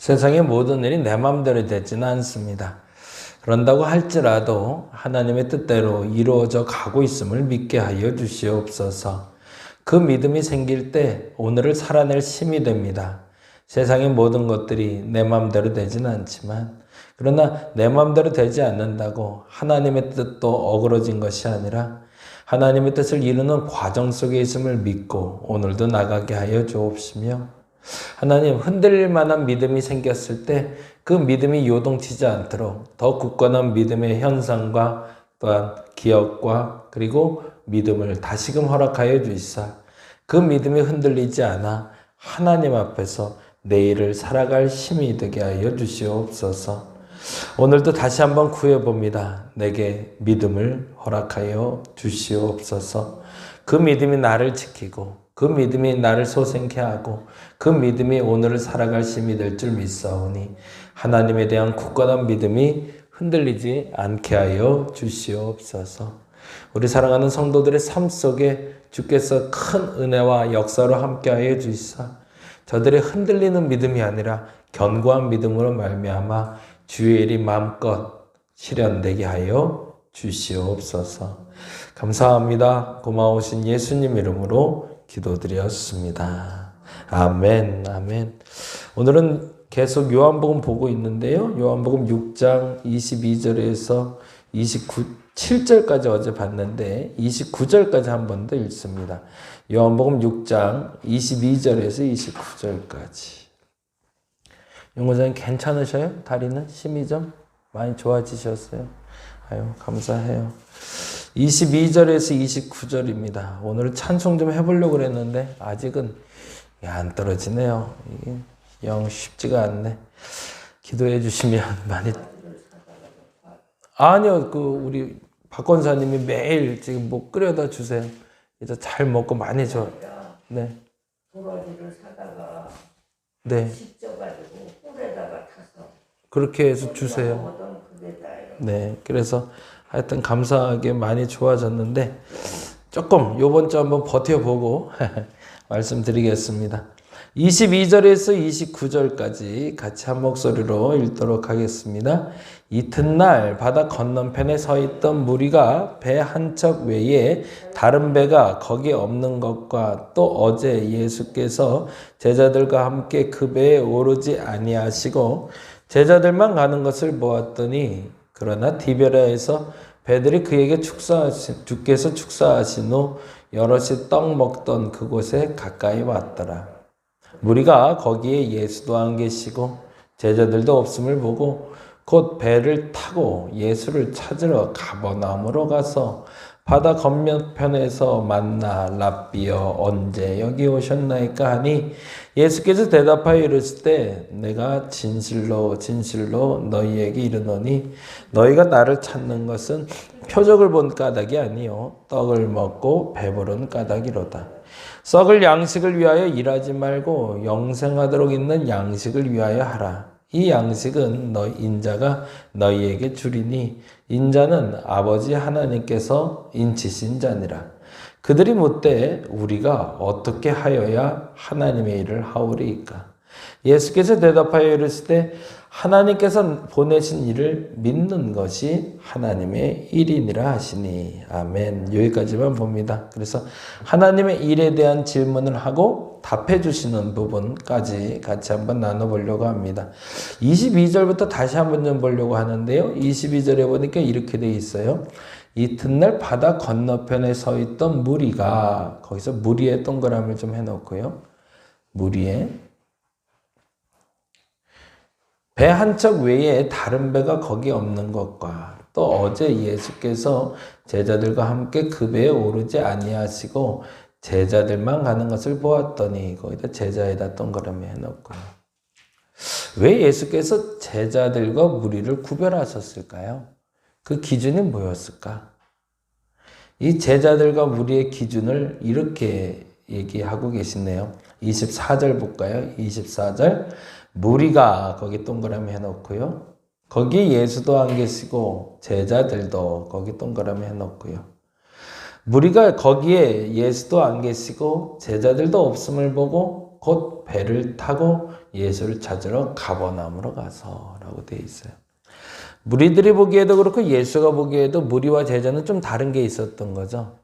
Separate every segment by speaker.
Speaker 1: 세상의 모든 일이 내 마음대로 되지는 않습니다. 그런다고 할지라도 하나님의 뜻대로 이루어져 가고 있음을 믿게 하여 주시옵소서. 그 믿음이 생길 때 오늘을 살아낼 힘이 됩니다. 세상의 모든 것들이 내 마음대로 되지는 않지만, 그러나 내 마음대로 되지 않는다고 하나님의 뜻도 어그러진 것이 아니라 하나님의 뜻을 이루는 과정 속에 있음을 믿고 오늘도 나가게 하여 주옵시며, 하나님, 흔들릴 만한 믿음이 생겼을 때 그 믿음이 요동치지 않도록 더 굳건한 믿음의 현상과 또한 기억과 그리고 믿음을 다시금 허락하여 주시사 그 믿음이 흔들리지 않아 하나님 앞에서 내일을 살아갈 힘이 되게 하여 주시옵소서. 오늘도 다시 한번 구해봅니다. 내게 믿음을 허락하여 주시옵소서. 그 믿음이 나를 지키고 그 믿음이 나를 소생케 하고 그 믿음이 오늘을 살아갈 힘이 될 줄 믿사오니 하나님에 대한 굳건한 믿음이 흔들리지 않게 하여 주시옵소서. 우리 사랑하는 성도들의 삶 속에 주께서 큰 은혜와 역사로 함께하여 주시사 저들의 흔들리는 믿음이 아니라 견고한 믿음으로 말미암아 주의 일이 마음껏 실현되게 하여 주시옵소서. 감사합니다. 고마우신 예수님 이름으로 기도드렸습니다. 아멘, 아멘. 오늘은 계속 요한복음 보고 있는데요. 요한복음 6장 22절에서 7절까지 어제 봤는데 29절까지 한 번 더 읽습니다. 요한복음 6장 22절에서 29절까지. 용호자님 괜찮으셔요? 다리는? 힘이 좀 많이 좋아지셨어요? 아유, 감사해요. 22절에서 29절입니다. 오늘 찬송 좀 해보려고 그랬는데 아직은 안 떨어지네요. 이게 영 쉽지가 않네. 기도해 주시면 많이. 아니요, 우리 박 권사님이 매일 지금 뭐 끓여다 주세요. 이제 잘 먹고 많이 네.
Speaker 2: 도라지를 사다가
Speaker 1: 네.
Speaker 2: 씻어가지고 꿀에다가 타서
Speaker 1: 그렇게 해서 주세요. 네, 그래서 하여튼 감사하게 많이 좋아졌는데 조금 요번 주 한번 버텨보고 말씀드리겠습니다. 22절에서 29절까지 같이 한 목소리로 읽도록 하겠습니다. 이튿날 바다 건너편에 서 있던 무리가 배 한 척 외에 다른 배가 거기 없는 것과 또 어제 예수께서 제자들과 함께 그 배에 오르지 아니하시고 제자들만 가는 것을 보았더니 그러나 디베라에서 배들이 그에게 주께서 축사하신 후 여럿이 떡 먹던 그곳에 가까이 왔더라. 무리가 거기에 예수도 안 계시고 제자들도 없음을 보고 곧 배를 타고 예수를 찾으러 가버나움으로 가서 바다 건너편에서 만나 랍비여 언제 여기 오셨나이까 하니 예수께서 대답하여 이르시되 내가 진실로 진실로 너희에게 이르노니 너희가 나를 찾는 것은 표적을 본 까닭이 아니요 떡을 먹고 배부른 까닭이로다. 썩을 양식을 위하여 일하지 말고 영생하도록 있는 양식을 위하여 하라. 이 양식은 인자가 너희에게 주리니 인자는 아버지 하나님께서 인치신 자니라. 그들이 묻되 우리가 어떻게 하여야 하나님의 일을 하오리이까? 예수께서 대답하여 이르시되 하나님께서 보내신 일을 믿는 것이 하나님의 일이니라 하시니. 아멘. 여기까지만 봅니다. 그래서 하나님의 일에 대한 질문을 하고 답해 주시는 부분까지 같이 한번 나눠보려고 합니다. 22절부터 다시 한번 좀 보려고 하는데요. 22절에 보니까 이렇게 되어 있어요. 이튿날 바다 건너편에 서 있던 무리가, 거기서 무리에 동그라미를 좀 해놓고요. 무리에 배 한 척 외에 다른 배가 거기 없는 것과 또 어제 예수께서 제자들과 함께 그 배에 오르지 아니하시고 제자들만 가는 것을 보았더니 거기다 제자에다 동그라미 해놓고요. 왜 예수께서 제자들과 무리를 구별하셨을까요? 그 기준이 뭐였을까? 이 제자들과 무리의 기준을 이렇게 얘기하고 계시네요. 24절 볼까요? 24절 무리가 거기 동그라미 해놓고요. 거기 예수도 안 계시고 제자들도 거기 동그라미 해놓고요. 무리가 거기에 예수도 안 계시고 제자들도 없음을 보고 곧 배를 타고 예수를 찾으러 가버나움으로 가서라고 되어 있어요. 무리들이 보기에도 그렇고 예수가 보기에도 무리와 제자는 좀 다른 게 있었던 거죠.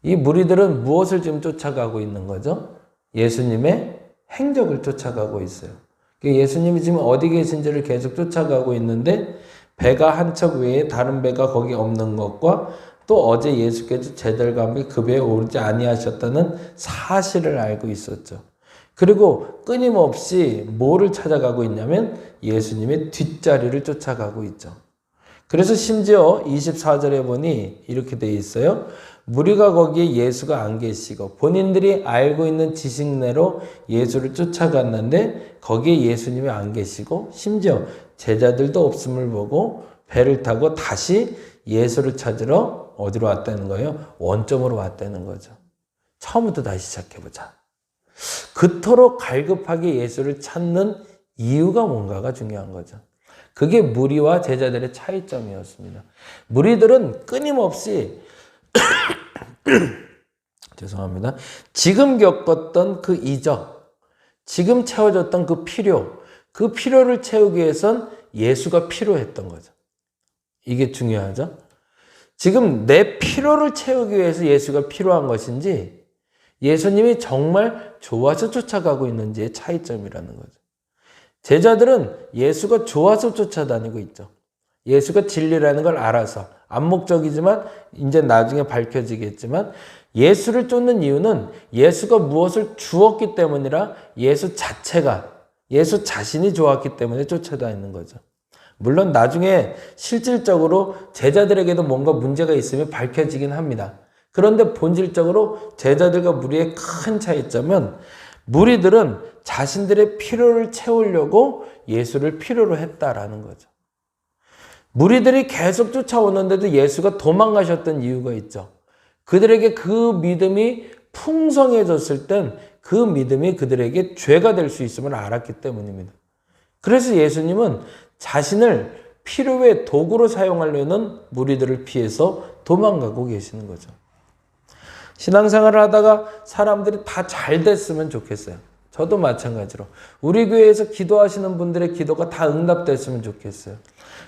Speaker 1: 이 무리들은 무엇을 지금 쫓아가고 있는 거죠? 예수님의 행적을 쫓아가고 있어요. 예수님이 지금 어디 계신지를 계속 쫓아가고 있는데 배가 한 척 외에 다른 배가 거기 없는 것과 또 어제 예수께서 제자들과 함께 그 배에 오르지 아니하셨다는 사실을 알고 있었죠. 그리고 끊임없이 뭐를 찾아가고 있냐면 예수님의 뒷자리를 쫓아가고 있죠. 그래서 심지어 24절에 보니 이렇게 되어 있어요. 무리가 거기에 예수가 안 계시고 본인들이 알고 있는 지식 내로 예수를 쫓아갔는데 거기에 예수님이 안 계시고 심지어 제자들도 없음을 보고 배를 타고 다시 예수를 찾으러 어디로 왔다는 거예요? 원점으로 왔다는 거죠. 처음부터 다시 시작해보자. 그토록 갈급하게 예수를 찾는 이유가 뭔가가 중요한 거죠. 그게 무리와 제자들의 차이점이었습니다. 무리들은 끊임없이 죄송합니다. 지금 겪었던 그 이적, 지금 채워졌던 그 필요를 채우기 위해선 예수가 필요했던 거죠. 이게 중요하죠. 지금 내 필요를 채우기 위해서 예수가 필요한 것인지 예수님이 정말 좋아서 쫓아가고 있는지의 차이점이라는 거죠. 제자들은 예수가 좋아서 쫓아다니고 있죠. 예수가 진리라는 걸 알아서 암묵적이지만 이제 나중에 밝혀지겠지만 예수를 쫓는 이유는 예수가 무엇을 주었기 때문이라 예수 자체가 예수 자신이 좋았기 때문에 쫓아다니는 거죠. 물론 나중에 실질적으로 제자들에게도 뭔가 문제가 있으면 밝혀지긴 합니다. 그런데 본질적으로 제자들과 무리의 큰 차이점은 무리들은 자신들의 필요를 채우려고 예수를 필요로 했다라는 거죠. 무리들이 계속 쫓아오는데도 예수가 도망가셨던 이유가 있죠. 그들에게 그 믿음이 풍성해졌을 땐 그 믿음이 그들에게 죄가 될 수 있음을 알았기 때문입니다. 그래서 예수님은 자신을 필요의 도구로 사용하려는 무리들을 피해서 도망가고 계시는 거죠. 신앙생활을 하다가 사람들이 다 잘 됐으면 좋겠어요. 저도 마찬가지로 우리 교회에서 기도하시는 분들의 기도가 다 응답됐으면 좋겠어요.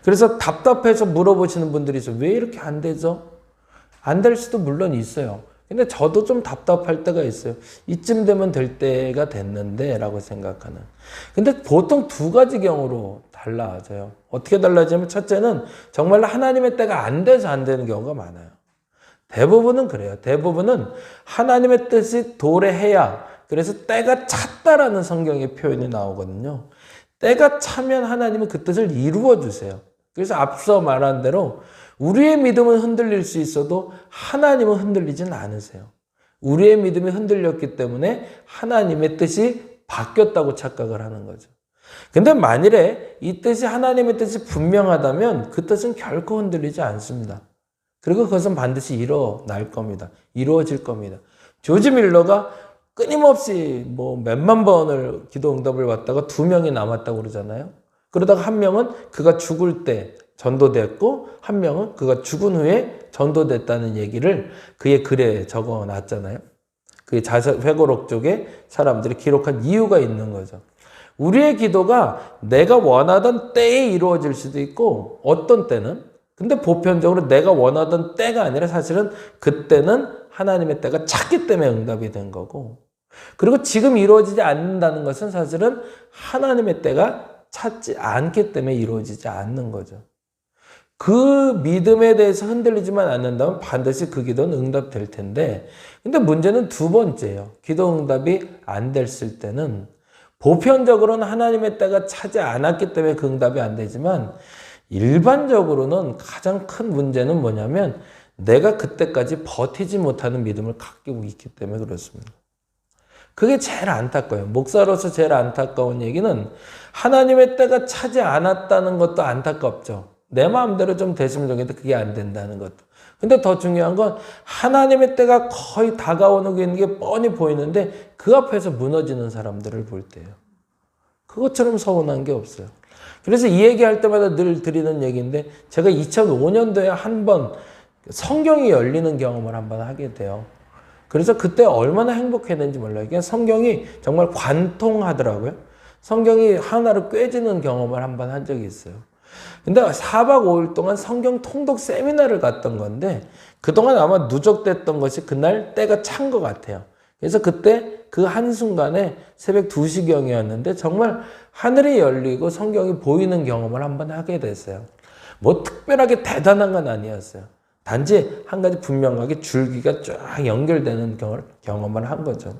Speaker 1: 그래서 답답해서 물어보시는 분들이 있어요. 왜 이렇게 안 되죠? 안 될 수도 물론 있어요. 근데 저도 좀 답답할 때가 있어요. 이쯤 되면 될 때가 됐는데 라고 생각하는. 근데 보통 두 가지 경우로 달라져요. 어떻게 달라지냐면 첫째는 정말 하나님의 때가 안 돼서 안 되는 경우가 많아요. 대부분은 그래요. 대부분은 하나님의 뜻이 도래해야 그래서 때가 찼다라는 성경의 표현이 나오거든요. 때가 차면 하나님은 그 뜻을 이루어 주세요. 그래서 앞서 말한 대로 우리의 믿음은 흔들릴 수 있어도 하나님은 흔들리진 않으세요. 우리의 믿음이 흔들렸기 때문에 하나님의 뜻이 바뀌었다고 착각을 하는 거죠. 근데 만일에 이 뜻이 하나님의 뜻이 분명하다면 그 뜻은 결코 흔들리지 않습니다. 그리고 그것은 반드시 일어날 겁니다. 이루어질 겁니다. 조지 밀러가 끊임없이 몇만 번을 기도 응답을 받다가 2명이 남았다고 그러잖아요. 그러다가 한 명은 그가 죽을 때 전도됐고 한 명은 그가 죽은 후에 전도됐다는 얘기를 그의 글에 적어놨잖아요. 그의 회고록 쪽에 사람들이 기록한 이유가 있는 거죠. 우리의 기도가 내가 원하던 때에 이루어질 수도 있고 어떤 때는 근데 보편적으로 내가 원하던 때가 아니라 사실은 그때는 하나님의 때가 찼기 때문에 응답이 된 거고 그리고 지금 이루어지지 않는다는 것은 사실은 하나님의 때가 찼지 않기 때문에 이루어지지 않는 거죠. 그 믿음에 대해서 흔들리지만 않는다면 반드시 그 기도는 응답될 텐데 근데 문제는 두 번째예요. 기도 응답이 안 됐을 때는 보편적으로는 하나님의 때가 차지 않았기 때문에 그 응답이 안 되지만 일반적으로는 가장 큰 문제는 뭐냐면 내가 그때까지 버티지 못하는 믿음을 갖고 있기 때문에 그렇습니다. 그게 제일 안타까워요. 목사로서 제일 안타까운 얘기는 하나님의 때가 차지 않았다는 것도 안타깝죠. 내 마음대로 좀 됐으면 좋겠는데 그게 안 된다는 것도. 근데 더 중요한 건 하나님의 때가 거의 다가오는 게 뻔히 보이는데 그 앞에서 무너지는 사람들을 볼 때예요. 그것처럼 서운한 게 없어요. 그래서 이 얘기할 때마다 늘 드리는 얘기인데 제가 2005년도에 한 번 성경이 열리는 경험을 한번 하게 돼요. 그래서 그때 얼마나 행복했는지 몰라요. 그냥 성경이 정말 관통하더라고요. 성경이 하나로 꿰지는 경험을 한번 한 적이 있어요. 근데 4박 5일 동안 성경 통독 세미나를 갔던 건데 그동안 아마 누적됐던 것이 그날 때가 찬 것 같아요. 그래서 그때 그 한순간에 새벽 2시경이었는데 정말 하늘이 열리고 성경이 보이는 경험을 한번 하게 됐어요. 뭐 특별하게 대단한 건 아니었어요. 단지 한 가지 분명하게 줄기가 쫙 연결되는 경험을 한 거죠.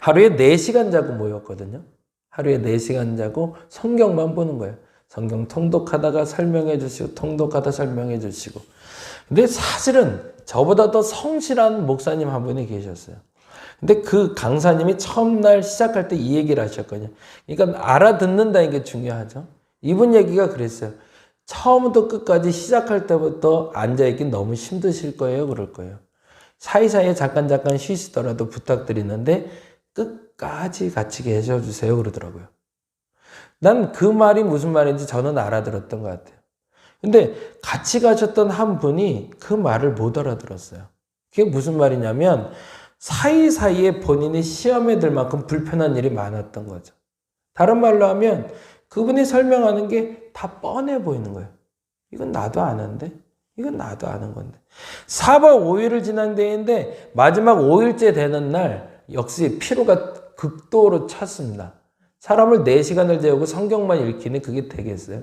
Speaker 1: 하루에 4시간 자고 모였거든요. 하루에 4시간 자고 성경만 보는 거예요. 성경 통독하다가 설명해 주시고 통독하다 설명해 주시고. 근데 사실은 저보다 더 성실한 목사님 한 분이 계셨어요. 근데 그 강사님이 처음 날 시작할 때 이 얘기를 하셨거든요. 그러니까 알아듣는다는 게 중요하죠. 이분 얘기가 그랬어요. 처음부터 끝까지 시작할 때부터 앉아있기 너무 힘드실 거예요. 그럴 거예요. 사이사이에 잠깐 쉬시더라도 부탁드리는데 끝까지 같이 계셔주세요. 그러더라고요. 난 그 말이 무슨 말인지 저는 알아들었던 것 같아요. 근데 같이 가셨던 한 분이 그 말을 못 알아들었어요. 그게 무슨 말이냐면 사이사이에 본인이 시험에 들 만큼 불편한 일이 많았던 거죠. 다른 말로 하면 그분이 설명하는 게 다 뻔해 보이는 거예요. 이건 나도 아는데, 이건 나도 아는 건데. 4박 5일을 지난 데인데 마지막 5일째 되는 날 역시 피로가 극도로 찼습니다. 사람을 4시간을 재우고 성경만 읽기는 그게 되겠어요?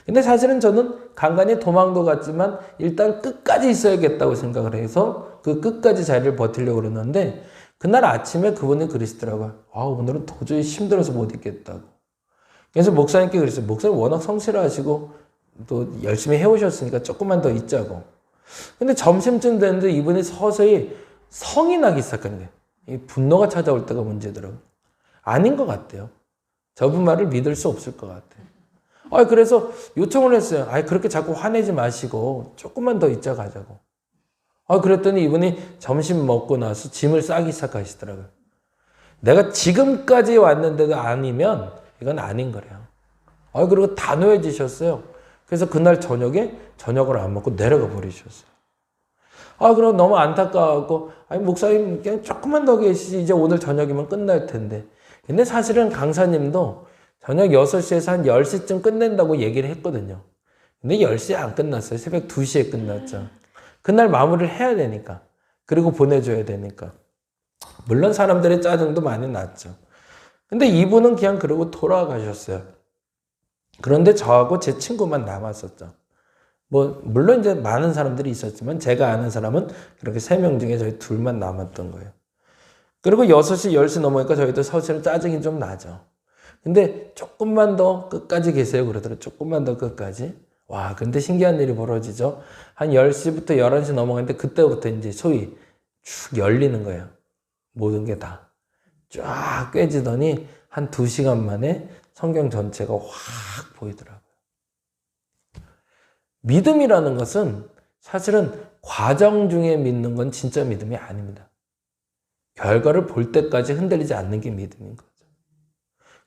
Speaker 1: 근데 사실은 저는 간간히 도망도 갔지만 일단 끝까지 있어야겠다고 생각을 해서 그 끝까지 자리를 버티려고 그러는데 그날 아침에 그분이 그러시더라고요. 오늘은 도저히 힘들어서 못 있겠다고. 그래서 목사님께 그랬어요. 목사님 워낙 성실하시고 또 열심히 해오셨으니까 조금만 더 있자고. 근데 점심쯤 됐는데 이분이 서서히 성이 나기 시작하는 거예요. 이 분노가 찾아올 때가 문제더라고요. 아닌 것 같아요. 저분 말을 믿을 수 없을 것 같아요. 그래서 요청을 했어요. 그렇게 자꾸 화내지 마시고 조금만 더 있자 가자고. 그랬더니 이분이 점심 먹고 나서 짐을 싸기 시작하시더라고요. 내가 지금까지 왔는데도 아니면 이건 아닌 거래요. 그리고 단호해지셨어요. 그래서 그날 저녁에 저녁을 안 먹고 내려가 버리셨어요. 그럼 너무 안타까워하고, 목사님 그냥 조금만 더 계시지. 이제 오늘 저녁이면 끝날 텐데. 근데 사실은 강사님도 저녁 6시에서 한 10시쯤 끝낸다고 얘기를 했거든요. 근데 10시에 안 끝났어요. 새벽 2시에 끝났죠. 그날 마무리를 해야 되니까. 그리고 보내줘야 되니까. 물론 사람들의 짜증도 많이 났죠. 근데 이분은 그냥 그러고 돌아가셨어요. 그런데 저하고 제 친구만 남았었죠. 물론 이제 많은 사람들이 있었지만 제가 아는 사람은 이렇게 3명 중에 저희 둘만 남았던 거예요. 그리고 6시, 10시 넘으니까 저희도 사실 짜증이 좀 나죠. 근데 조금만 더 끝까지 계세요. 그러더라고요. 조금만 더 끝까지. 근데 신기한 일이 벌어지죠. 한 10시부터 11시 넘어가는데 그때부터 이제 소위 쭉 열리는 거예요. 모든 게 다. 쫙 꿰지더니 한 2시간 만에 성경 전체가 확 보이더라고요. 믿음이라는 것은 사실은 과정 중에 믿는 건 진짜 믿음이 아닙니다. 결과를 볼 때까지 흔들리지 않는 게 믿음인 거죠.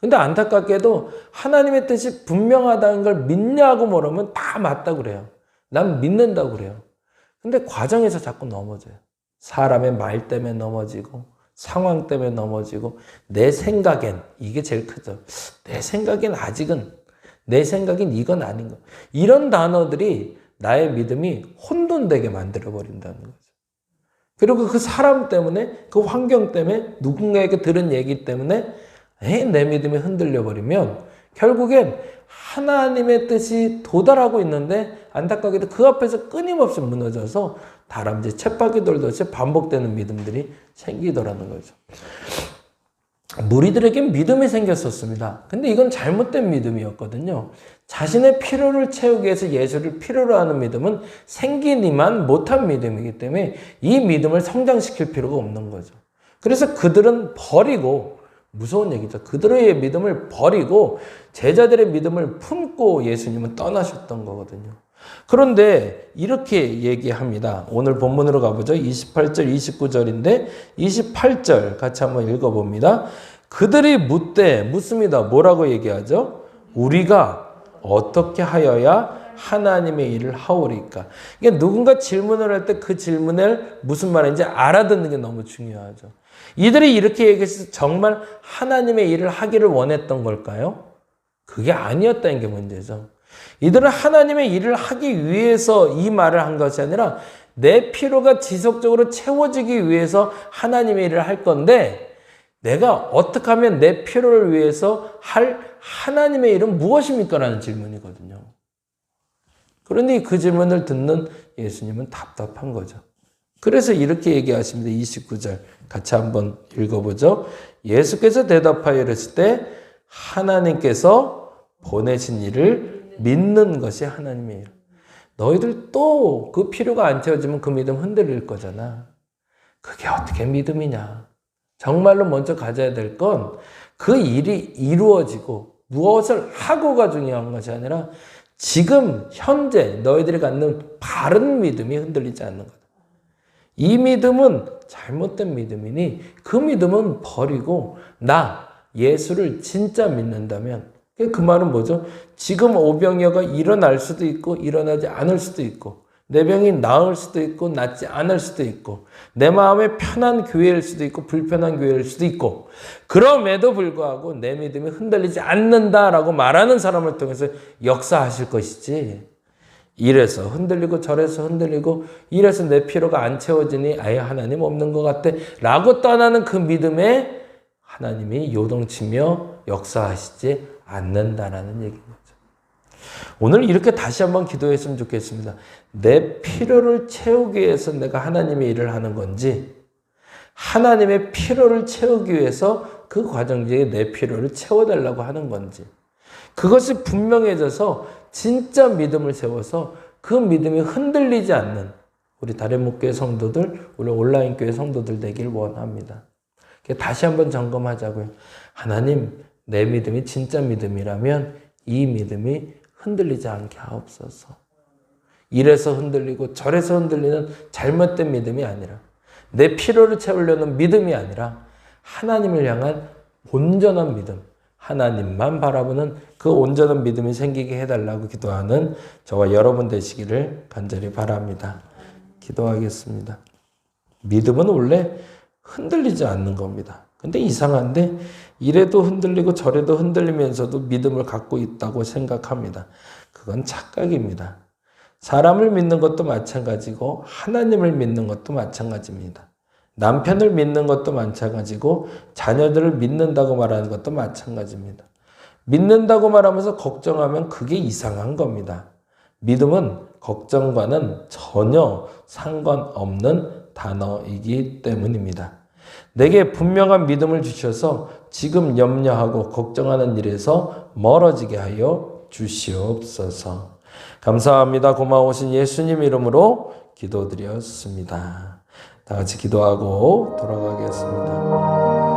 Speaker 1: 근데 안타깝게도 하나님의 뜻이 분명하다는 걸 믿냐고 물으면 다 맞다고 그래요. 난 믿는다고 그래요. 근데 과정에서 자꾸 넘어져요. 사람의 말 때문에 넘어지고 상황 때문에 넘어지고 내 생각엔 이게 제일 크죠. 내 생각엔 아직은 내 생각엔 이건 아닌 거. 이런 단어들이 나의 믿음이 혼돈되게 만들어버린다는 거죠. 그리고 그 사람 때문에 그 환경 때문에 누군가에게 들은 얘기 때문에 내 믿음이 흔들려버리면 결국엔 하나님의 뜻이 도달하고 있는데 안타깝게도 그 앞에서 끊임없이 무너져서 다람쥐 쳇바퀴 돌듯이 반복되는 믿음들이 생기더라는 거죠. 무리들에겐 믿음이 생겼었습니다. 근데 이건 잘못된 믿음이었거든요. 자신의 필요를 채우기 위해서 예수를 필요로 하는 믿음은 생기니만 못한 믿음이기 때문에 이 믿음을 성장시킬 필요가 없는 거죠. 그래서 그들은 버리고, 무서운 얘기죠. 그들의 믿음을 버리고 제자들의 믿음을 품고 예수님은 떠나셨던 거거든요. 그런데 이렇게 얘기합니다. 오늘 본문으로 가보죠. 28절, 29절인데 28절 같이 한번 읽어봅니다. 그들이 묻습니다. 뭐라고 얘기하죠? 우리가 어떻게 하여야 하나님의 일을 하오리까. 그러니까 누군가 질문을 할 때 그 질문을 무슨 말인지 알아듣는 게 너무 중요하죠. 이들이 이렇게 얘기해서 정말 하나님의 일을 하기를 원했던 걸까요? 그게 아니었다는 게 문제죠. 이들은 하나님의 일을 하기 위해서 이 말을 한 것이 아니라 내 필요가 지속적으로 채워지기 위해서 하나님의 일을 할 건데, 내가 어떻게 하면 내 필요를 위해서 할 하나님의 일은 무엇입니까? 라는 질문이거든요. 그러니 그 질문을 듣는 예수님은 답답한 거죠. 그래서 이렇게 얘기하십니다. 29절 같이 한번 읽어보죠. 예수께서 대답하여 이르실 때 하나님께서 보내신 일을 믿는 것이 하나님의 일. 너희들 또 그 필요가 안 채워지면 그 믿음 흔들릴 거잖아. 그게 어떻게 믿음이냐. 정말로 먼저 가져야 될 건 그 일이 이루어지고 무엇을 하고가 중요한 것이 아니라 지금 현재 너희들이 갖는 바른 믿음이 흔들리지 않는 거다. 이 믿음은 잘못된 믿음이니 그 믿음은 버리고 나 예수를 진짜 믿는다면, 그 말은 뭐죠? 지금 오병이어가 일어날 수도 있고 일어나지 않을 수도 있고 내 병이 나을 수도 있고 낫지 않을 수도 있고 내 마음에 편한 교회일 수도 있고 불편한 교회일 수도 있고, 그럼에도 불구하고 내 믿음이 흔들리지 않는다라고 말하는 사람을 통해서 역사하실 것이지, 이래서 흔들리고 저래서 흔들리고 이래서 내 필요가 안 채워지니 아예 하나님 없는 것 같아 라고 떠나는 그 믿음에 하나님이 요동치며 역사하시지 않는다라는 얘기입니다. 오늘 이렇게 다시 한번 기도했으면 좋겠습니다. 내 필요를 채우기 위해서 내가 하나님의 일을 하는 건지, 하나님의 필요를 채우기 위해서 그 과정 중에 내 필요를 채워달라고 하는 건지, 그것이 분명해져서 진짜 믿음을 세워서 그 믿음이 흔들리지 않는 우리 다래목교회 성도들, 우리 온라인교회 성도들 되길 원합니다. 다시 한번 점검하자고요. 하나님, 내 믿음이 진짜 믿음이라면 이 믿음이 흔들리지 않게 하옵소서. 이래서 흔들리고 저래서 흔들리는 잘못된 믿음이 아니라, 내 필요를 채우려는 믿음이 아니라 하나님을 향한 온전한 믿음, 하나님만 바라보는 그 온전한 믿음이 생기게 해달라고 기도하는 저와 여러분 되시기를 간절히 바랍니다. 기도하겠습니다. 믿음은 원래 흔들리지 않는 겁니다. 근데 이상한데 이래도 흔들리고 저래도 흔들리면서도 믿음을 갖고 있다고 생각합니다. 그건 착각입니다. 사람을 믿는 것도 마찬가지고 하나님을 믿는 것도 마찬가지입니다. 남편을 믿는 것도 마찬가지고 자녀들을 믿는다고 말하는 것도 마찬가지입니다. 믿는다고 말하면서 걱정하면 그게 이상한 겁니다. 믿음은 걱정과는 전혀 상관없는 단어이기 때문입니다. 내게 분명한 믿음을 주셔서 지금 염려하고 걱정하는 일에서 멀어지게 하여 주시옵소서. 감사합니다. 고마우신 예수님 이름으로 기도드렸습니다. 다 같이 기도하고 돌아가겠습니다.